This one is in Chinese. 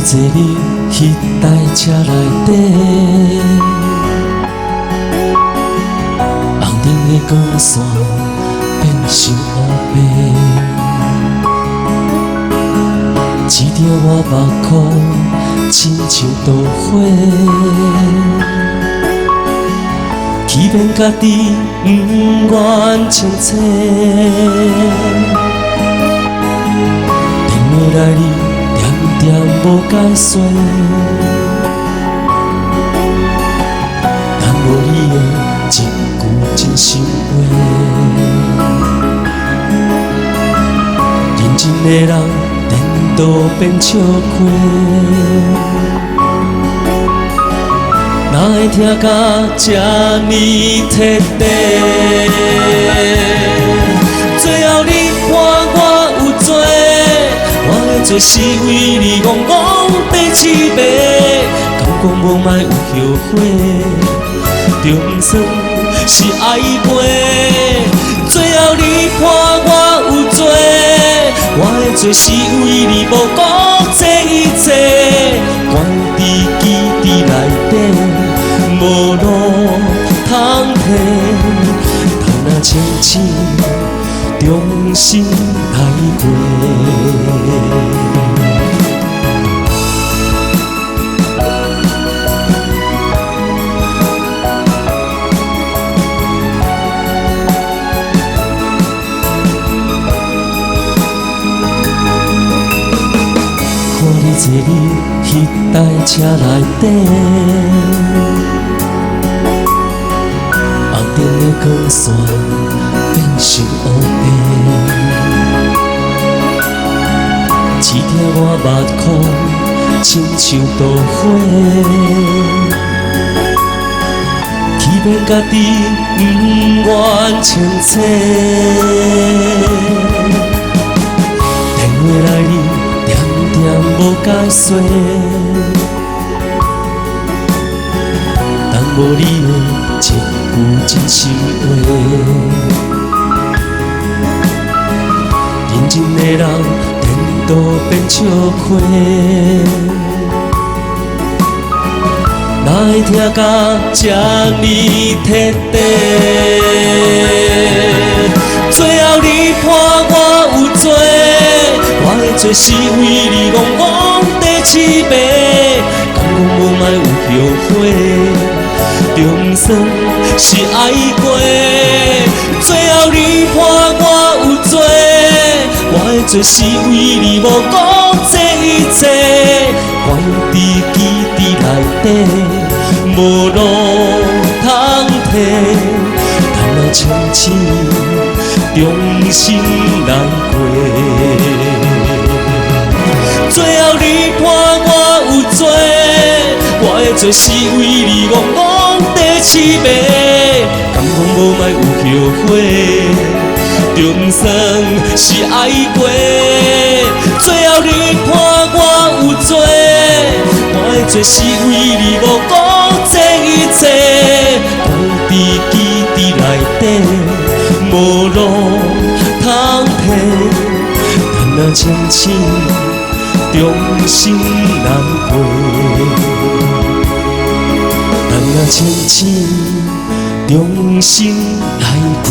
坐你迄台车内底，红灯的光线变成乌白，刺着我目眶，亲像刀火。欺骗家己，不愿清醒。电话来你，点点无解说。但无你的一句真心话，认真的人，颠倒变笑亏。哪会听甲这呢贴地？最后你看我有罪，我的罪是为你戆戆地痴迷，敢讲无卖有后悔，就不算是爱过。最后你看我有罪，我的罪是为你无顾这一切，关伫基地内底。无路通退，但若清醒，重新来过。看你坐你迄台车内底。灯的光线变成乌白，刺痛我目眶，亲像刀火。欺骗家己，不愿清醒。电话来你，点点无解说。但无你的一句真心话，认真的人颠倒变笑亏。哪会听甲这呢贴地？最后你判我有罪，我的罪是为你戆戆地痴迷，敢讲无卖有后悔。就不算是爱过，最后你判我有罪，我的罪是为你无顾这一切，关伫基地内底，无路通退，但若清醒，重新来过。最后你判我有罪，我的罪是为你戆戆地痴迷，敢讲无卖有后悔，就不算是爱过。最后你判我有罪，我的罪是为你无顾这一切，关伫基地内底，无路通退，但若清醒。重新来过，但若清醒，重新来过。